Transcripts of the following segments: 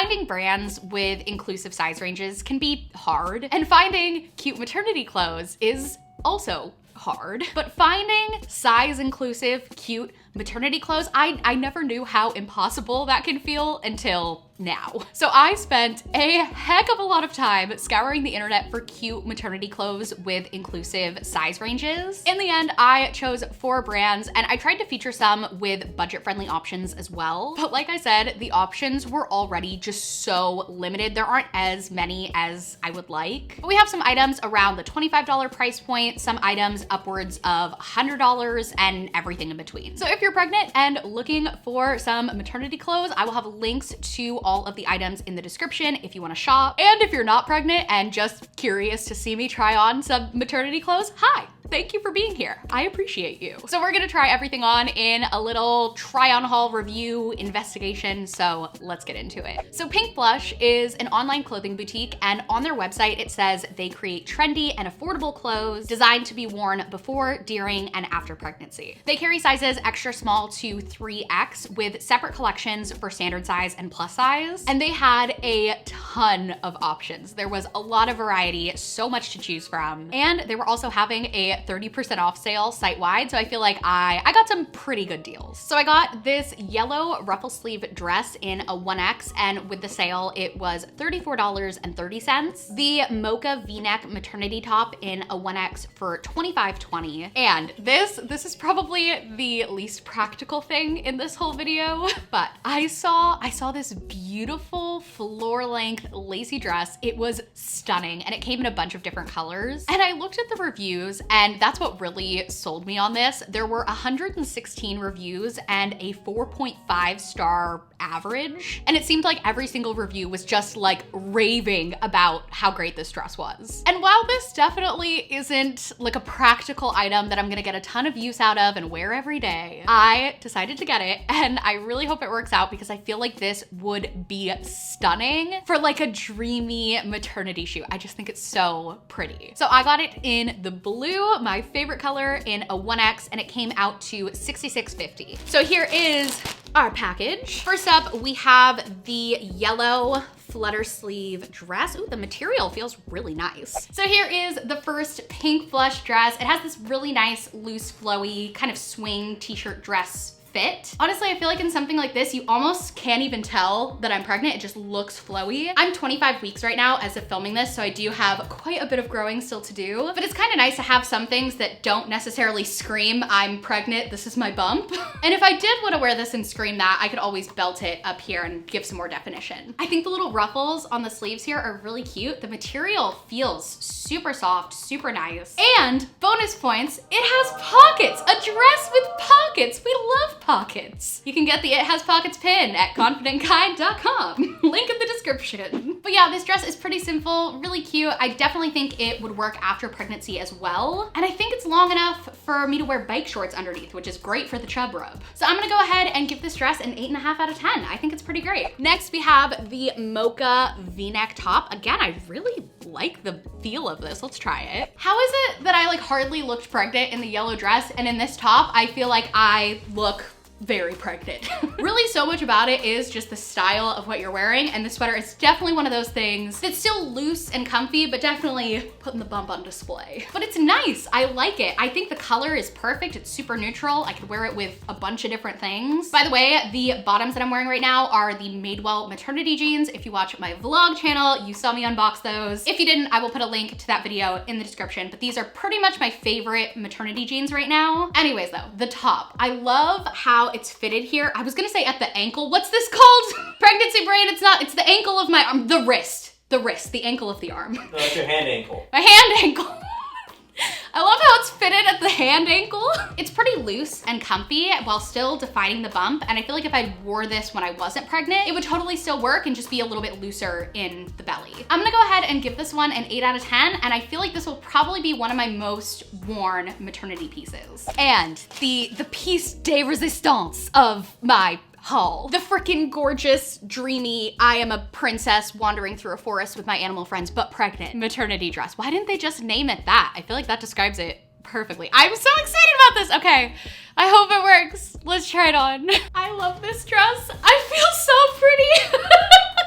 Finding brands with inclusive size ranges can be hard, and finding cute maternity clothes is also hard. But finding size inclusive, cute maternity clothes, I never knew how impossible that can feel until now. So I spent a heck of a lot of time scouring the internet for cute maternity clothes with inclusive size ranges. In the end, I chose 4 brands, and I tried to feature some with budget-friendly options as well. But like I said, the options were already just so limited. There aren't as many as I would like. But we have some items around the $25 price point, some items upwards of $100, and everything in between. So if you're pregnant and looking for some maternity clothes, I will have links to all of the items in the description if you want to shop. And if you're not pregnant and just curious to see me try on some maternity clothes, hi. Thank you for being here. I appreciate you. So we're gonna try everything on in a little try on haul review investigation, so let's get into it. So Pink Blush is an online clothing boutique, and on their website it says they create trendy and affordable clothes designed to be worn before, during, and after pregnancy. They carry sizes extra small to 3X with separate collections for standard size and plus size. And they had a ton of options. There was a lot of variety, so much to choose from. And they were also having a 30% off sale site-wide, so I feel like I got some pretty good deals. So I got this yellow ruffle sleeve dress in a 1X, and with the sale, it was $34.30. The mocha V-neck maternity top in a 1X for $25.20. And this is probably the least practical thing in this whole video, but I saw this beautiful floor-length lacy dress. It was stunning, and it came in a bunch of different colors. And I looked at the reviews, and that's what really sold me on this. There were 116 reviews and a 4.5 star average. And it seemed like every single review was just like raving about how great this dress was. And while this definitely isn't like a practical item that I'm gonna get a ton of use out of and wear every day, I decided to get it, and I really hope it works out because I feel like this would be stunning for like a dreamy maternity shoot. I just think it's so pretty. So I got it in the blue, my favorite color, in a 1X, and it came out to $66.50. So here is our package. First up, we have the yellow flutter sleeve dress. Ooh, the material feels really nice. So here is the first Pink Blush dress. It has this really nice, loose, flowy, kind of swing t-shirt dress fit. Honestly, I feel like in something like this, you almost can't even tell that I'm pregnant. It just looks flowy. I'm 25 weeks right now as of filming this, so I do have quite a bit of growing still to do, but it's kind of nice to have some things that don't necessarily scream, I'm pregnant, this is my bump. And if I did want to wear this and scream that, I could always belt it up here and give some more definition. I think the little ruffles on the sleeves here are really cute. The material feels super soft, super nice. And bonus points, it has pockets, a dress with pockets. We love pockets. You can get the It Has Pockets pin at confidentkind.com. Link in the description. But yeah, this dress is pretty simple, really cute. I definitely think it would work after pregnancy as well. And I think it's long enough for me to wear bike shorts underneath, which is great for the chub rub. So I'm gonna go ahead and give this dress an 8.5 out of 10. I think it's pretty great. Next, we have the mocha V-neck top. Again, I really like the feel of this. Let's try it. How is it that I like hardly looked pregnant in the yellow dress, and in this top, I feel like I look very pregnant? Really, so much about it is just the style of what you're wearing, and the sweater is definitely one of those things that's still loose and comfy, but definitely putting the bump on display. But it's nice, I like it. I think the color is perfect, it's super neutral. I could wear it with a bunch of different things. By the way, the bottoms that I'm wearing right now are the Madewell maternity jeans. If you watch my vlog channel, you saw me unbox those. If you didn't, I will put a link to that video in the description, but these are pretty much my favorite maternity jeans right now. Anyways though, the top. I love how it's fitted here. I was gonna say at the ankle. What's this called? Pregnancy brain, it's not. It's the ankle of my arm. The wrist, the ankle of the arm. No, that's your hand ankle. My hand ankle. I love how it's fitted at the hand ankle. It's pretty loose and comfy while still defining the bump. And I feel like if I wore this when I wasn't pregnant, it would totally still work and just be a little bit looser in the belly. I'm gonna go ahead and give this one an 8 out of 10. And I feel like this will probably be one of my most worn maternity pieces. And the piece de resistance of my haul. The freaking gorgeous, dreamy, I am a princess wandering through a forest with my animal friends, but pregnant maternity dress. Why didn't they just name it that? I feel like that describes it perfectly. I'm so excited about this. Okay, I hope it works. Let's try it on. I love this dress. I feel so pretty.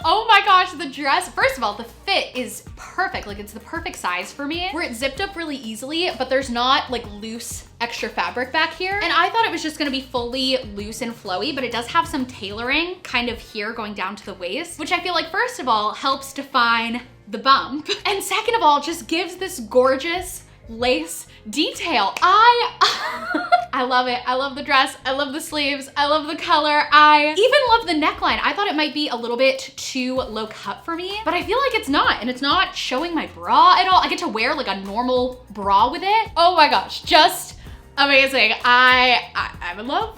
Oh my gosh, the dress. First of all, the fit is perfect. Like it's the perfect size for me where it zipped up really easily, but there's not like loose extra fabric back here. And I thought it was just gonna be fully loose and flowy, but it does have some tailoring kind of here going down to the waist, which I feel like first of all helps define the bump. And second of all, just gives this gorgeous lace detail. I love it. I love the dress. I love the sleeves. I love the color. I even love the neckline. I thought it might be a little bit too low cut for me, but I feel like it's not, and it's not showing my bra at all. I get to wear like a normal bra with it. Oh my gosh, just amazing. I'm in love.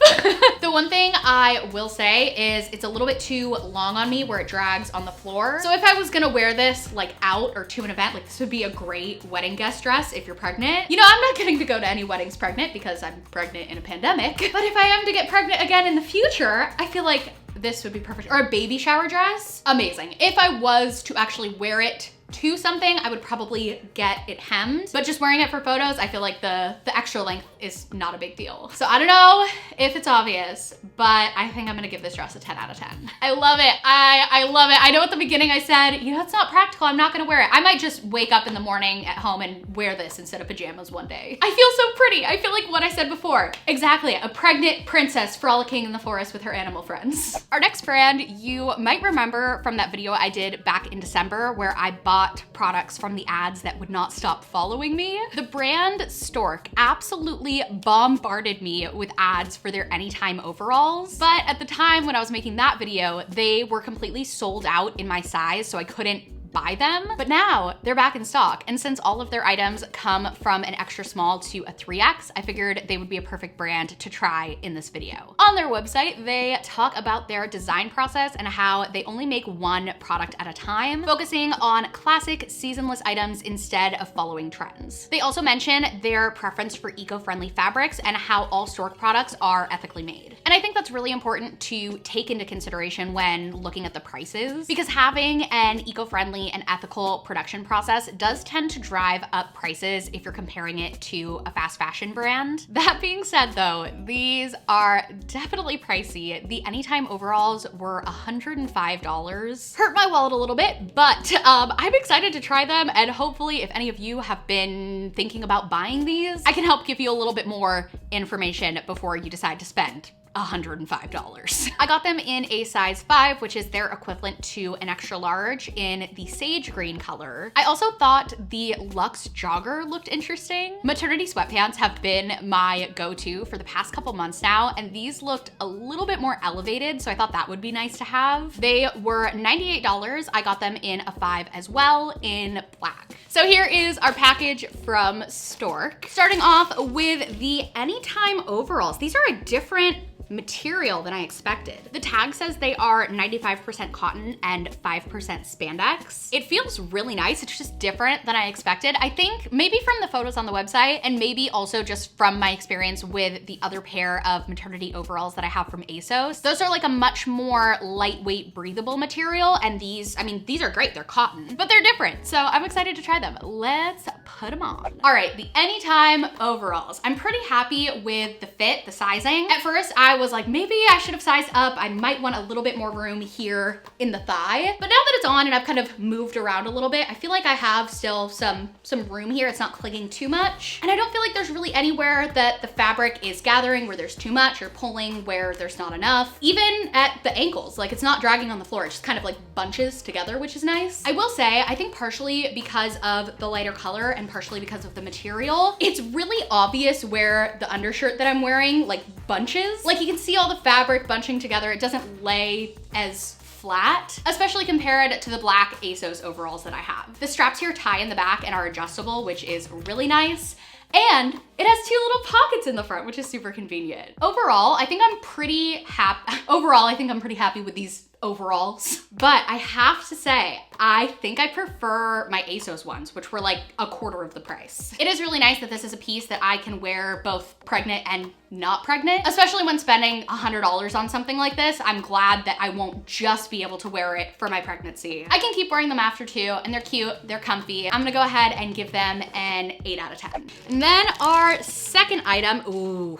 The one thing I will say is it's a little bit too long on me where it drags on the floor. So if I was gonna wear this like out or to an event, like this would be a great wedding guest dress if you're pregnant. You know, I'm not getting to go to any weddings pregnant because I'm pregnant in a pandemic. But if I am to get pregnant again in the future, I feel like this would be perfect. Or a baby shower dress, amazing. If I was to actually wear it to something, I would probably get it hemmed, but just wearing it for photos, I feel like the extra length is not a big deal. So I don't know if it's obvious, but I think I'm gonna give this dress a 10 out of 10. I love it. I love it. I know at the beginning I said, you know, it's not practical. I'm not gonna wear it. I might just wake up in the morning at home and wear this instead of pajamas one day. I feel so pretty. I feel like what I said before. Exactly, a pregnant princess frolicking in the forest with her animal friends. Our next brand, you might remember from that video I did back in December where I bought products from the ads that would not stop following me. The brand Storq absolutely bombarded me with ads for their anytime overalls. But at the time when I was making that video, they were completely sold out in my size, so I couldn't buy them, but now they're back in stock. And since all of their items come from an extra small to a 3X, I figured they would be a perfect brand to try in this video. On their website, they talk about their design process and how they only make one product at a time, focusing on classic seasonless items instead of following trends. They also mention their preference for eco-friendly fabrics and how all Storq products are ethically made. And I think that's really important to take into consideration when looking at the prices, because having an eco-friendly and ethical production process does tend to drive up prices if you're comparing it to a fast fashion brand. That being said though, these are definitely pricey. The anytime overalls were $105. Hurt my wallet a little bit, but I'm excited to try them, and hopefully if any of you have been thinking about buying these, I can help give you a little bit more information before you decide to spend $105. I got them in a size 5, which is their equivalent to an extra large in the sage green color. I also thought the Luxe jogger looked interesting. Maternity sweatpants have been my go-to for the past couple months now, and these looked a little bit more elevated, so I thought that would be nice to have. They were $98. I got them in a 5 as well in black. So here is our package from Storq. Starting off with the anytime overalls. These are a different material than I expected. The tag says they are 95% cotton and 5% spandex. It feels really nice. It's just different than I expected. I think maybe from the photos on the website, and maybe also just from my experience with the other pair of maternity overalls that I have from ASOS. Those are like a much more lightweight, breathable material, and these, I mean, these are great. They're cotton, but they're different. So I'm excited to try them. Let's put them on. All right, the anytime overalls. I'm pretty happy with the fit, the sizing. At first, I was like, maybe I should have sized up. I might want a little bit more room here in the thigh. But now that it's on and I've kind of moved around a little bit, I feel like I have still some room here. It's not clinging too much. And I don't feel like there's really anywhere that the fabric is gathering where there's too much, or pulling where there's not enough. Even at the ankles, like it's not dragging on the floor. It just kind of like bunches together, which is nice. I will say, I think partially because of the lighter color and partially because of the material, it's really obvious where the undershirt that I'm wearing like bunches. Like you can see all the fabric bunching together. It doesn't lay as flat, especially compared to the black ASOS overalls that I have. The straps here tie in the back and are adjustable, which is really nice. And it has 2 little pockets in the front, which is super convenient. Overall, I think I'm pretty happy with these overalls. But I have to say, I think I prefer my ASOS ones, which were like a quarter of the price. It is really nice that this is a piece that I can wear both pregnant and not pregnant, especially when spending $100 on something like this. I'm glad that I won't just be able to wear it for my pregnancy. I can keep wearing them after too, and they're cute, they're comfy. I'm gonna go ahead and give them an 8 out of 10. And then our second item, ooh.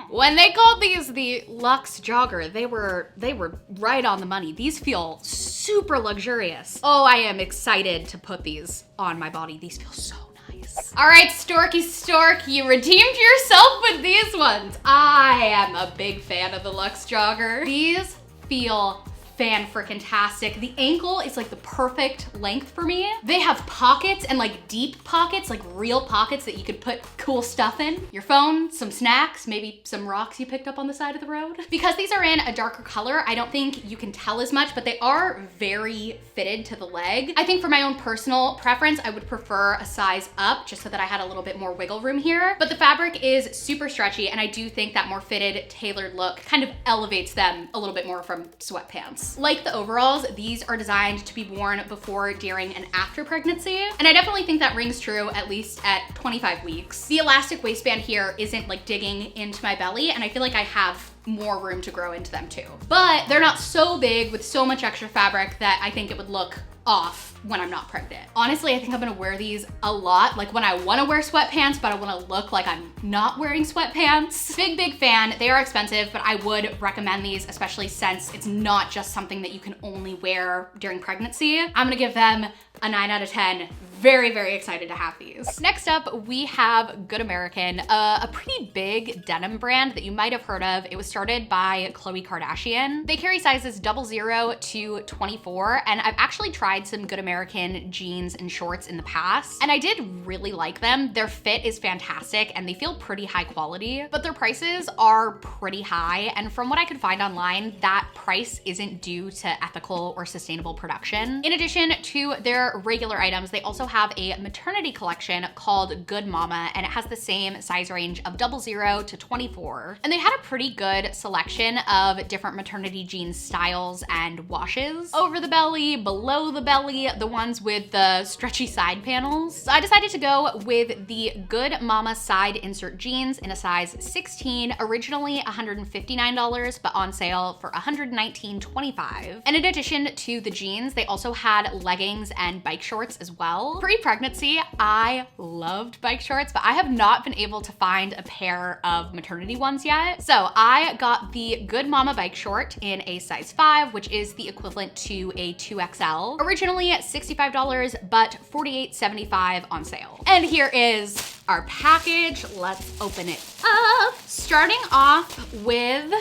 When they called these the Luxe Jogger, they were right on the money. These feel super luxurious. Oh, I am excited to put these on my body. These feel so nice. All right, Storky Stork, you redeemed yourself with these ones. I am a big fan of the Luxe Jogger. These feel fan-frickin-tastic. The ankle is like the perfect length for me. They have pockets and like deep pockets, like real pockets that you could put cool stuff in. Your phone, some snacks, maybe some rocks you picked up on the side of the road. Because these are in a darker color, I don't think you can tell as much, but they are very fitted to the leg. I think for my own personal preference, I would prefer a size up just so that I had a little bit more wiggle room here. But the fabric is super stretchy, and I do think that more fitted, tailored look kind of elevates them a little bit more from sweatpants. Like the overalls, these are designed to be worn before, during, and after pregnancy. And I definitely think that rings true at least at 25 weeks. The elastic waistband here isn't like digging into my belly, and I feel like I have more room to grow into them too. But they're not so big with so much extra fabric that I think it would look off when I'm not pregnant. Honestly, I think I'm gonna wear these a lot, like when I wanna wear sweatpants, but I wanna look like I'm not wearing sweatpants. Big fan. They are expensive, but I would recommend these, especially since it's not just something that you can only wear during pregnancy. I'm gonna give them a 9 out of 10. Very excited to have these. Next up, we have Good American, a pretty big denim brand that you might have heard of. It was started by Khloe Kardashian. They carry sizes 00 to 24, and I've actually tried some Good American jeans and shorts in the past, and I did really like them. Their fit is fantastic, and they feel pretty high quality, but their prices are pretty high, and from what I could find online, that price isn't due to ethical or sustainable production. In addition to their regular items, they also have a maternity collection called Good Mama, and it has the same size range of 00 to 24. And they had a pretty good selection of different maternity jean styles and washes. Over the belly, below the belly, the ones with the stretchy side panels. So I decided to go with the Good Mama side insert jeans in a size 16, originally $159, but on sale for $119.25. And in addition to the jeans, they also had leggings and bike shorts as well. Pre-pregnancy, I loved bike shorts, but I have not been able to find a pair of maternity ones yet. So I got the Good Mama bike short in a size 5, which is the equivalent to a 2XL. Originally $65, but $48.75 on sale. And here is our package. Let's open it up. Starting off with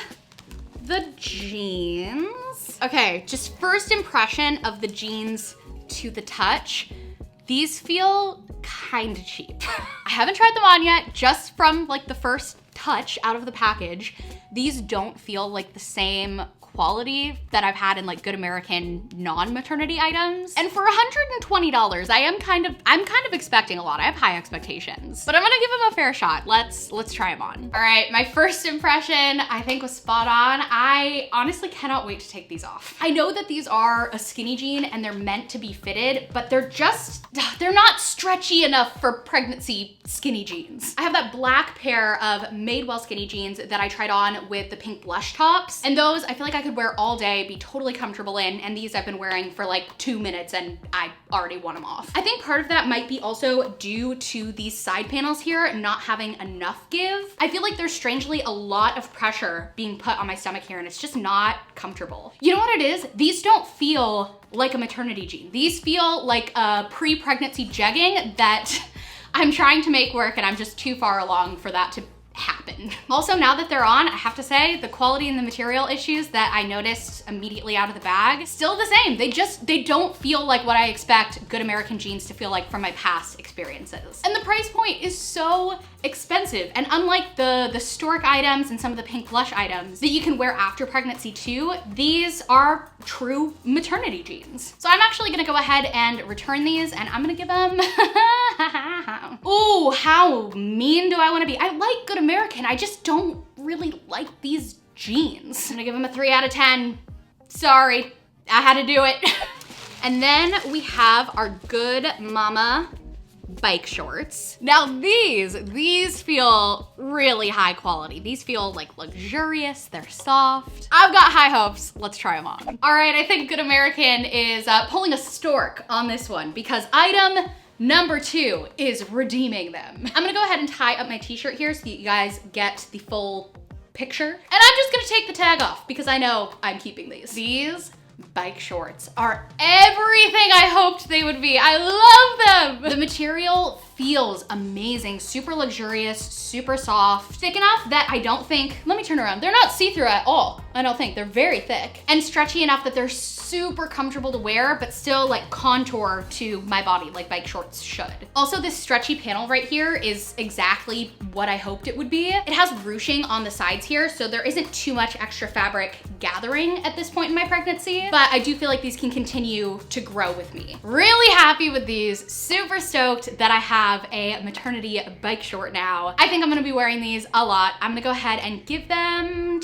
the jeans. Okay, just first impression of the jeans to the touch. These feel kind of cheap. I haven't tried them on yet, just from like the first touch out of the package. These don't feel like the same quality that I've had in like Good American non-maternity items. And for $120, I'm kind of expecting a lot. I have high expectations, but I'm gonna give them a fair shot. Let's try them on. All right, my first impression I think was spot on. I honestly cannot wait to take these off. I know that these are a skinny jean and they're meant to be fitted, but they're not stretchy enough for pregnancy skinny jeans. I have that black pair of Madewell skinny jeans that I tried on with the pink blush tops, and those I feel like I could wear all day, be totally comfortable in, and these I've been wearing for like 2 minutes and I already want them off. I think part of that might be also due to these side panels here not having enough give. I feel like there's strangely a lot of pressure being put on my stomach here, and it's just not comfortable. You know what it is? These don't feel like a maternity jean. These feel like a pre-pregnancy jegging that I'm trying to make work, and I'm just too far along for that to happen. Also, now that they're on, I have to say the quality and the material issues that I noticed immediately out of the bag, still the same. They don't feel like what I expect Good American jeans to feel like from my past experiences. And the price point is so expensive. And unlike the Stork items and some of the pink blush items that you can wear after pregnancy too, these are true maternity jeans. So I'm actually gonna go ahead and return these, and I'm gonna give them, ooh, how mean do I wanna be? I like Good American, I just don't really like these jeans. I'm gonna give them a 3 out of 10. Sorry, I had to do it. And then we have our Good Mama bike shorts. Now these feel really high quality. These feel like luxurious, they're soft. I've got high hopes, let's try them on. All right, I think Good American is pulling a Stork on this one, because item Number 2 is redeeming them. I'm gonna go ahead and tie up my t-shirt here so that you guys get the full picture. And I'm just gonna take the tag off because I know I'm keeping these. These bike shorts are everything I hoped they would be. I love them. The material feels amazing, super luxurious, super soft, thick enough that I don't think, let me turn around, they're not see-through at all. I don't think, they're very thick and stretchy enough that they're super comfortable to wear, but still like contour to my body like bike shorts should. Also, this stretchy panel right here is exactly what I hoped it would be. It has ruching on the sides here, so there isn't too much extra fabric gathering at this point in my pregnancy, but I do feel like these can continue to grow with me. Really happy with these, super stoked that I have a maternity bike short now. I think I'm gonna be wearing these a lot. I'm gonna go ahead and give them,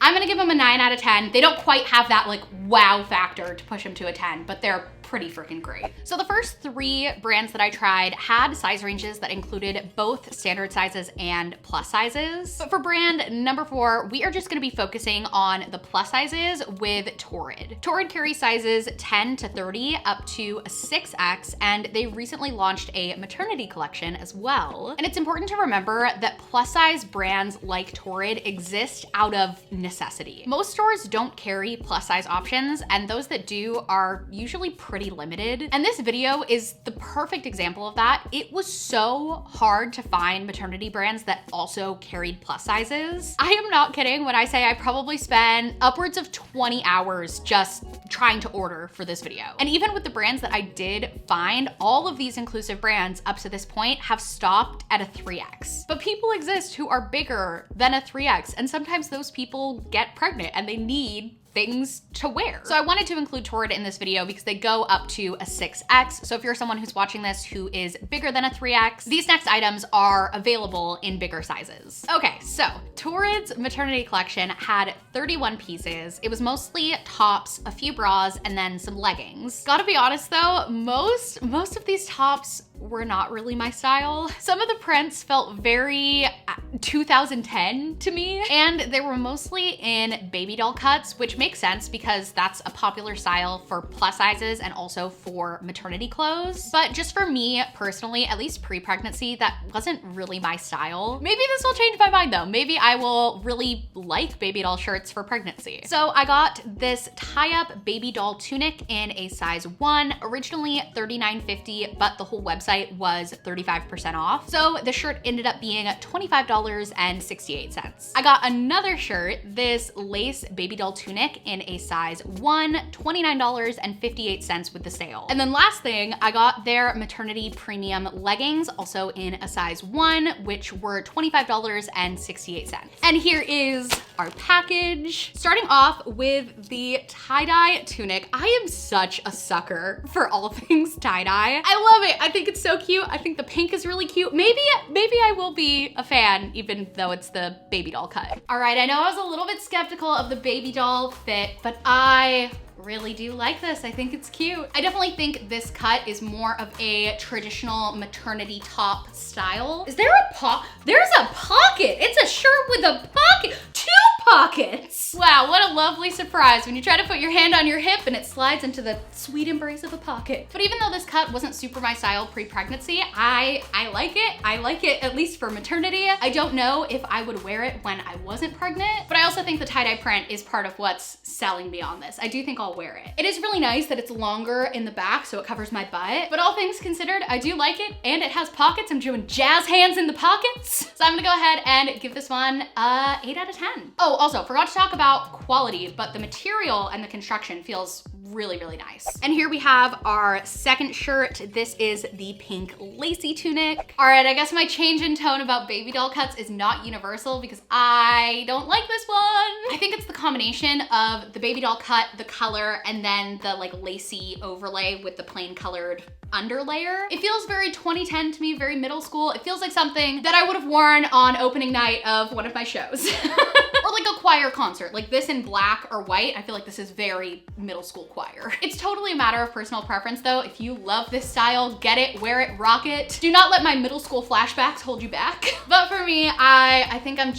I'm gonna give them a 9 out of 10. They don't quite have that like wow factor to push them to a 10, but they're pretty freaking great. So the first 3 brands that I tried had size ranges that included both standard sizes and plus sizes. But for brand number 4, we are just gonna be focusing on the plus sizes with Torrid. Torrid carries sizes 10 to 30 up to a 6X, and they recently launched a maternity collection as well. And it's important to remember that plus size brands like Torrid exist out of necessity. Most stores don't carry plus size options, and those that do are usually pretty limited. And this video is the perfect example of that. It was so hard to find maternity brands that also carried plus sizes. I am not kidding when I say I probably spent upwards of 20 hours just trying to order for this video. And even with the brands that I did find, all of these inclusive brands up to this point have stopped at a 3X. But people exist who are bigger than a 3X, and sometimes those people get pregnant and they need things to wear. So I wanted to include Torrid in this video because they go up to a 6X. So if you're someone who's watching this who is bigger than a 3X, these next items are available in bigger sizes. Okay, so Torrid's maternity collection had 31 pieces. It was mostly tops, a few bras, and then some leggings. Gotta be honest though, most of these tops were not really my style. Some of the prints felt very 2010 to me, and they were mostly in baby doll cuts, which makes sense because that's a popular style for plus sizes and also for maternity clothes. But just for me personally, at least pre-pregnancy, that wasn't really my style. Maybe this will change my mind though. Maybe I will really like baby doll shirts for pregnancy. So I got this tie-up baby doll tunic in a size 1, originally $39.50, but the whole website was 35% off. So the shirt ended up being $25.68. I got another shirt, this lace baby doll tunic in a size 1, $29.58 with the sale. And then last thing, I got their maternity premium leggings, also in a size 1, which were $25.68. And here is our package. Starting off with the tie-dye tunic. I am such a sucker for all things tie-dye. I love it. I think it's so cute. I think the pink is really cute. Maybe I will be a fan even though it's the baby doll cut. All right, I know I was a little bit skeptical of the baby doll fit, but I really do like this. I think it's cute. I definitely think this cut is more of a traditional maternity top style. Is there a There's a pocket. It's a shirt with a pocket. 2 pockets. Wow, what a lovely surprise when you try to put your hand on your hip and it slides into the sweet embrace of a pocket. But even though this cut wasn't super my style pre-pregnancy, I like it. I like it at least for maternity. I don't know if I would wear it when I wasn't pregnant, but I also think the tie-dye print is part of what's selling me on this. I do think I'll wear it. It is really nice that it's longer in the back so it covers my butt, but all things considered, I do like it, and it has pockets. I'm doing jazz hands in the pockets. So I'm gonna go ahead and give this one a 8 out of 10. Oh, also forgot to talk about quality, but the material and the construction feels really, really nice. And here we have our second shirt. This is the pink lacy tunic. All right, I guess my change in tone about baby doll cuts is not universal because I don't like this one. I think it's the combination of the baby doll cut, the color, and then the like lacy overlay with the plain colored underlayer. It feels very 2010 to me, very middle school. It feels like something that I would have worn on opening night of one of my shows. Or Or like a choir concert, like this in black or white. I feel like this is very middle school choir. It's totally a matter of personal preference though. If you love this style, get it, wear it, rock it. Do not let my middle school flashbacks hold you back. But for me, I think I'm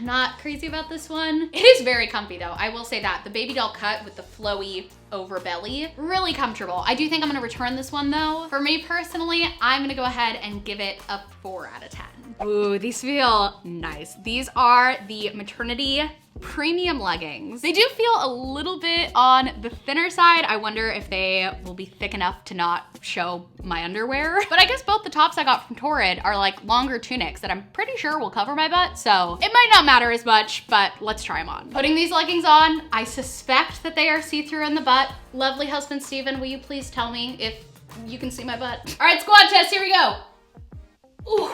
not crazy about this one. It is very comfy though. I will say that. The baby doll cut with the flowy over belly, really comfortable. I do think I'm gonna return this one though. For me personally, I'm gonna go ahead and give it a 4 out of 10. Ooh, these feel nice. These are the Maternity premium leggings. They do feel a little bit on the thinner side. I wonder if they will be thick enough to not show my underwear. But I guess both the tops I got from Torrid are like longer tunics that I'm pretty sure will cover my butt, so it might not matter as much, but let's try them on. Putting these leggings on, I suspect that they are see-through in the butt. Lovely husband Steven, will you please tell me if you can see my butt? All right, squat test, here we go. Ooh.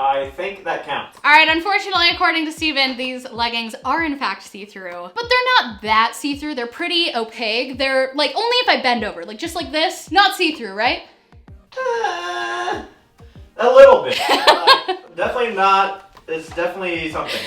I think that counts. All right, unfortunately, according to Steven, these leggings are in fact see-through, but they're not that see-through. They're pretty opaque. They're like, only if I bend over, like just like this, not see-through, right? A little bit. Definitely not. It's definitely something.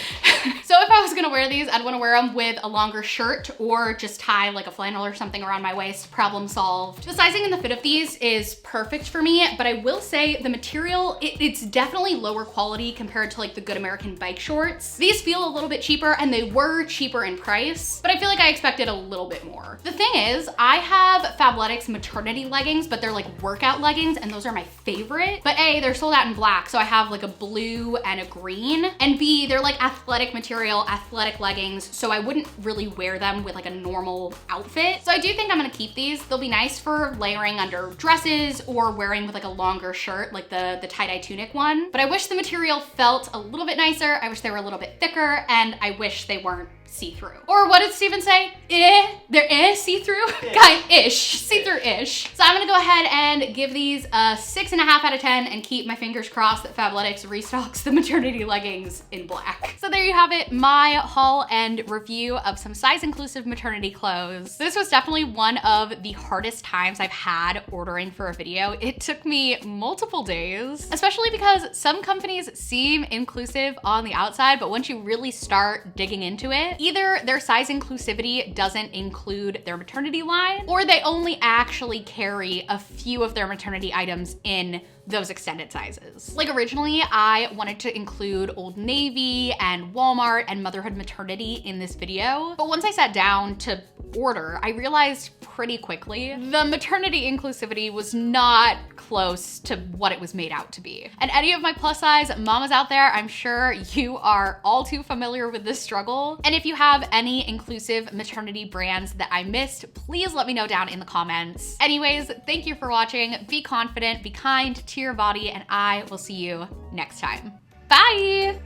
So if I was gonna wear these, I'd wanna wear them with a longer shirt or just tie like a flannel or something around my waist. Problem solved. The sizing and the fit of these is perfect for me, but I will say the material, it's definitely lower quality compared to like the Good American bike shorts. These feel a little bit cheaper and they were cheaper in price, but I feel like I expected a little bit more. The thing is, I have Fabletics maternity leggings, but they're like workout leggings and those are my favorite. But A, they're sold out in black, so I have like a blue and a green. And B, they're like athletic material, athletic leggings, so I wouldn't really wear them with like a normal outfit. So I do think I'm gonna keep these. They'll be nice for layering under dresses or wearing with like a longer shirt, like the tie-dye tunic one. But I wish the material felt a little bit nicer. I wish they were a little bit thicker, and I wish they weren't see-through. Or what did Steven say? They're see-through? Kind-ish, see-through-ish. So I'm gonna go ahead and give these a 6.5 out of 10 and keep my fingers crossed that Fabletics restocks the maternity leggings in black. So there you have it, my haul and review of some size-inclusive maternity clothes. This was definitely one of the hardest times I've had ordering for a video. It took me multiple days, especially because some companies seem inclusive on the outside, but once you really start digging into it, either their size inclusivity doesn't include their maternity line, or they only actually carry a few of their maternity items in those extended sizes. Like originally, I wanted to include Old Navy and Walmart and Motherhood Maternity in this video, but once I sat down to order, I realized pretty quickly the maternity inclusivity was not close to what it was made out to be. And any of my plus size mamas out there, I'm sure you are all too familiar with this struggle. And if you have any inclusive maternity brands that I missed, please let me know down in the comments. Anyways, thank you for watching. Be confident, be kind to your body, and I will see you next time. Bye!